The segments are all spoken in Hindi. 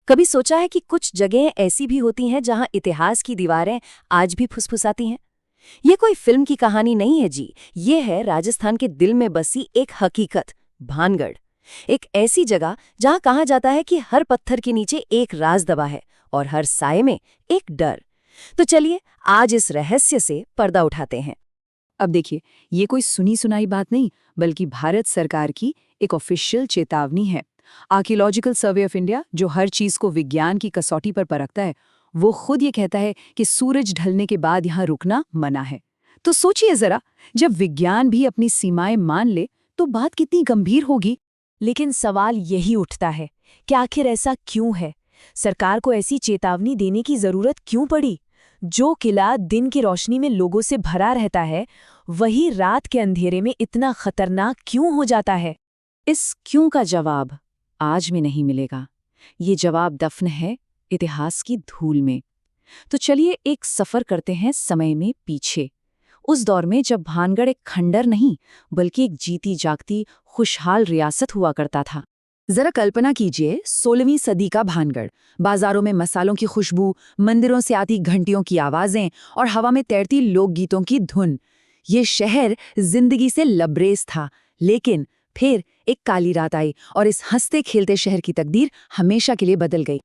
कभी सोचा है कि कुछ जगहें ऐसी भी होती हैं जहां इतिहास की दीवारें आज भी फुसफुसाती हैं? ये कोई फिल्म की कहानी नहीं है जी, ये है राजस्थान के दिल में बसी एक हकीकत, भानगढ़। एक ऐसी जगह जहां कहा जाता है कि हर पत्थर के नीचे एक राज दबा है और हर साए में एक डर। तो चलिए आज इस रहस्य से पर्दा उठाते हैं। अब देखिए, ये कोई सुनी सुनाई बात नहीं, बल्कि भारत सरकार की एक ऑफिशियल चेतावनी है। आर्कियोलॉजिकल सर्वे ऑफ इंडिया, जो हर चीज को विज्ञान की कसौटी पर परखता है, वो खुद ये कहता है कि सूरज ढलने के बाद यहाँ रुकना मना है। तो सोचिए जरा, जब विज्ञान भी अपनी सीमाएं मान ले तो बात कितनी गंभीर होगी। लेकिन सवाल यही उठता है कि आखिर ऐसा क्यों है? सरकार को ऐसी चेतावनी देने की जरूरत क्यों पड़ी? जो किला दिन की रोशनी में लोगों से भरा रहता है, वही रात के अंधेरे में इतना खतरनाक क्यों हो जाता है? इस क्यों का जवाब आज में नहीं मिलेगा। ये जवाब दफन है इतिहास की धूल में। तो चलिए एक सफर करते हैं समय में पीछे, उस दौर में जब भानगढ़ एक खंडर नहीं बल्कि एक जीती जागती खुशहाल रियासत हुआ करता था। जरा कल्पना कीजिए, 16वीं सदी का भानगढ़। बाजारों में मसालों की खुशबू, मंदिरों से आती घंटियों की आवाजें और हवा में तैरती लोकगीतों की धुन। ये शहर जिंदगी से लबरेज था। लेकिन फिर एक काली रात आई और इस हंसते खेलते शहर की तकदीर हमेशा के लिए बदल गई।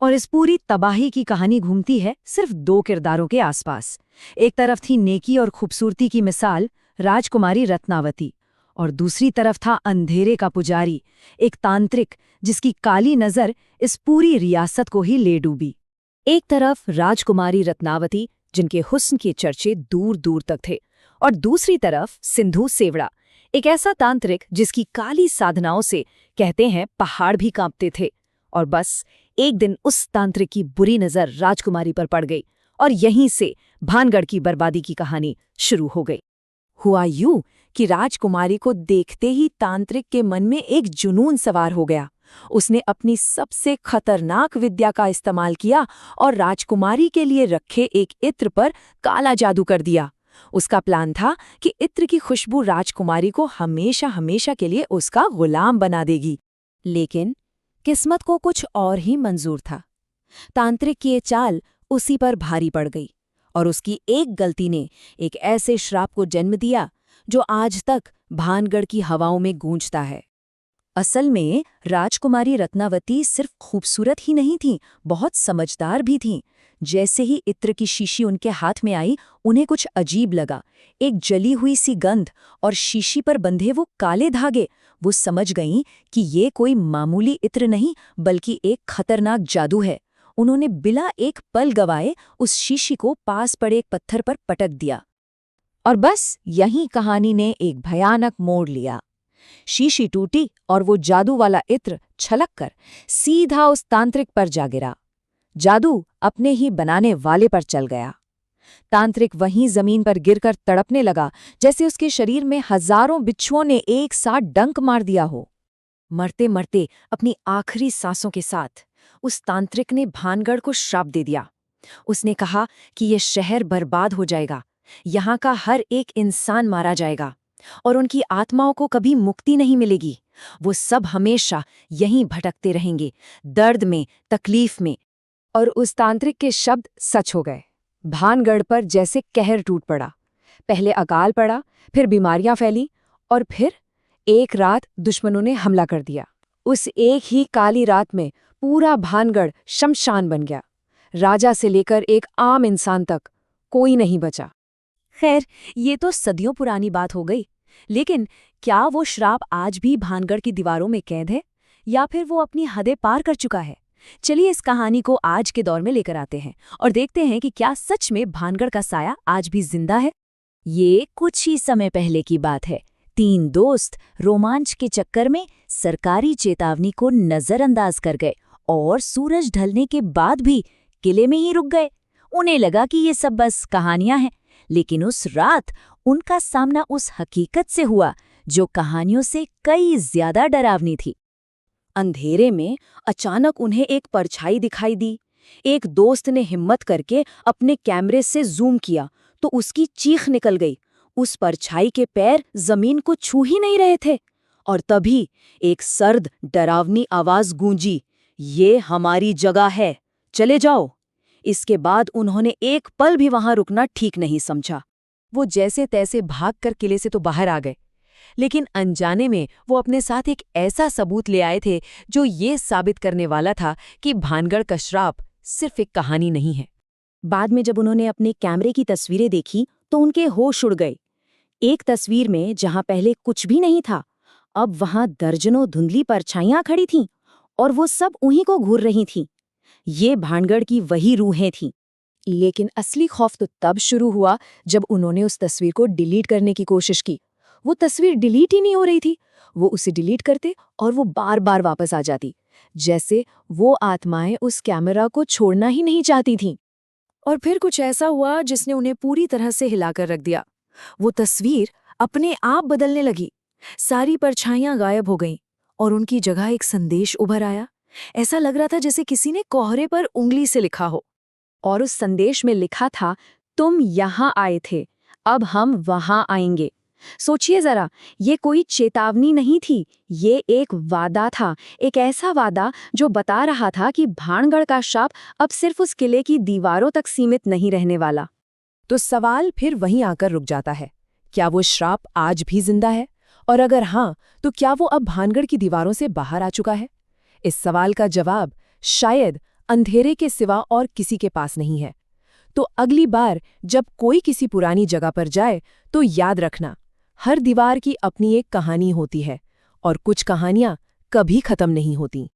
और इस पूरी तबाही की कहानी घूमती है सिर्फ दो किरदारों के आसपास। एक तरफ थी नेकी और खूबसूरती की मिसाल राजकुमारी रत्नावती, और दूसरी तरफ था अंधेरे का पुजारी, एक तांत्रिक जिसकी काली नजर इस पूरी रियासत को ही ले डूबी। एक तरफ राजकुमारी रत्नावती, जिनके हुस्न के चर्चे दूर दूर तक थे, और दूसरी तरफ सिंधु सेवड़ा, एक ऐसा तांत्रिक जिसकी काली साधनाओं से कहते हैं पहाड़ भी कांपते थे। और बस एक दिन उस तांत्रिक की बुरी नजर राजकुमारी पर पड़ गई और यहीं से भानगढ़ की बर्बादी की कहानी शुरू हो गई। हुआ यूं कि राजकुमारी को देखते ही तांत्रिक के मन में एक जुनून सवार हो गया। उसने अपनी सबसे खतरनाक विद्या का इस्तेमाल किया और राजकुमारी के लिए रखे एक इत्र पर काला जादू कर दिया। उसका प्लान था कि इत्र की खुशबू राजकुमारी को हमेशा हमेशा के लिए उसका गुलाम बना देगी। लेकिन किस्मत को कुछ और ही मंजूर था। तांत्रिक की ये चाल उसी पर भारी पड़ गई और उसकी एक गलती ने एक ऐसे श्राप को जन्म दिया जो आज तक भानगढ़ की हवाओं में गूंजता है। असल में राजकुमारी रत्नावती सिर्फ खूबसूरत ही नहीं थीं, बहुत समझदार भी थीं। जैसे ही इत्र की शीशी उनके हाथ में आई, उन्हें कुछ अजीब लगा। एक जली हुई सी गंध और शीशी पर बंधे वो काले धागे। वो समझ गईं कि ये कोई मामूली इत्र नहीं बल्कि एक खतरनाक जादू है। उन्होंने बिना एक पल गवाए उस शीशी को पास पड़े एक पत्थर पर पटक दिया। और बस यहीं कहानी ने एक भयानक मोड़ लिया। शीशी टूटी और वो जादू वाला इत्र छलककर सीधा उस तांत्रिक पर जा गिरा। जादू अपने ही बनाने वाले पर चल गया। तांत्रिक वहीं जमीन पर गिरकर तड़पने लगा, जैसे उसके शरीर में हजारों बिच्छुओं ने एक साथ डंक मार दिया हो। मरते मरते अपनी आखिरी सांसों के साथ उस तांत्रिक ने भानगढ़ को श्राप दे दिया। उसने कहा कि यह शहर बर्बाद हो जाएगा, यहाँ का हर एक इंसान मारा जाएगा और उनकी आत्माओं को कभी मुक्ति नहीं मिलेगी। वो सब हमेशा यहीं भटकते रहेंगे, दर्द में, तकलीफ में। और उस तांत्रिक के शब्द सच हो गए। भानगढ़ पर जैसे कहर टूट पड़ा। पहले अकाल पड़ा, फिर बीमारियां फैली और फिर एक रात दुश्मनों ने हमला कर दिया। उस एक ही काली रात में पूरा भानगढ़ शमशान बन गया। राजा से लेकर एक आम इंसान तक कोई नहीं बचा। खैर, ये तो सदियों पुरानी बात हो गई। लेकिन क्या वो श्राप आज भी भानगढ़ की दीवारों में कैद है या फिर वो अपनी हदें पार कर चुका है? चलिए इस कहानी को आज के दौर में लेकर आते हैं और देखते हैं कि क्या सच में भानगढ़ का साया आज भी जिंदा है। ये कुछ ही समय पहले की बात है। 3 दोस्त रोमांच के चक्कर में सरकारी चेतावनी को नजरअंदाज कर गए और सूरज ढलने के बाद भी किले में ही रुक गए। उन्हें लगा कि ये सब बस कहानियां हैं, लेकिन उस रात उनका सामना उस हकीकत से हुआ जो कहानियों से कई ज्यादा डरावनी थी। अंधेरे में अचानक उन्हें एक परछाई दिखाई दी। एक दोस्त ने हिम्मत करके अपने कैमरे से जूम किया तो उसकी चीख निकल गई। उस परछाई के पैर जमीन को छू ही नहीं रहे थे। और तभी एक सर्द, डरावनी आवाज गूंजी, ये हमारी जगह है, चले जाओ। इसके बाद उन्होंने एक पल भी वहां रुकना ठीक नहीं समझा। वो जैसे तैसे भागकर किले से तो बाहर आ गए, लेकिन अनजाने में वो अपने साथ एक ऐसा सबूत ले आए थे जो ये साबित करने वाला था कि भानगढ़ का श्राप सिर्फ एक कहानी नहीं है। बाद में जब उन्होंने अपने कैमरे की तस्वीरें देखी तो उनके होश उड़ गए। एक तस्वीर में जहां पहले कुछ भी नहीं था, अब वहां दर्जनों धुंधली परछाइयां खड़ी थीं और वो सब उन्हीं को घूर रही थीं। ये भानगढ़ की वही रूहें थीं। लेकिन असली खौफ तो तब शुरू हुआ जब उन्होंने उस तस्वीर को डिलीट करने की कोशिश की। वो तस्वीर डिलीट ही नहीं हो रही थी। वो उसे डिलीट करते और वो बार बार वापस आ जाती, जैसे वो आत्माएं उस कैमरा को छोड़ना ही नहीं चाहती थीं। और फिर कुछ ऐसा हुआ जिसने उन्हें पूरी तरह से हिलाकर रख दिया। वो तस्वीर अपने आप बदलने लगी। सारी परछाइयां गायब हो गईं और उनकी जगह एक संदेश उभर आया। ऐसा लग रहा था जैसे किसी ने कोहरे पर उंगली से लिखा हो। और उस संदेश में लिखा था, तुम यहाँ आए थे, अब हम वहाँ आएंगे। सोचिए जरा, ये कोई चेतावनी नहीं थी, ये एक वादा था। एक ऐसा वादा जो बता रहा था कि भानगढ़ का श्राप अब सिर्फ उस किले की दीवारों तक सीमित नहीं रहने वाला। तो सवाल फिर वहीं आकर रुक जाता है, क्या वो श्राप आज भी जिंदा है? और अगर हाँ, तो क्या वो अब भानगढ़ की दीवारों से बाहर आ चुका है? इस सवाल का जवाब शायद अंधेरे के सिवा और किसी के पास नहीं है। तो अगली बार जब कोई किसी पुरानी जगह पर जाए तो याद रखना, हर दीवार की अपनी एक कहानी होती है और कुछ कहानियां कभी खत्म नहीं होती।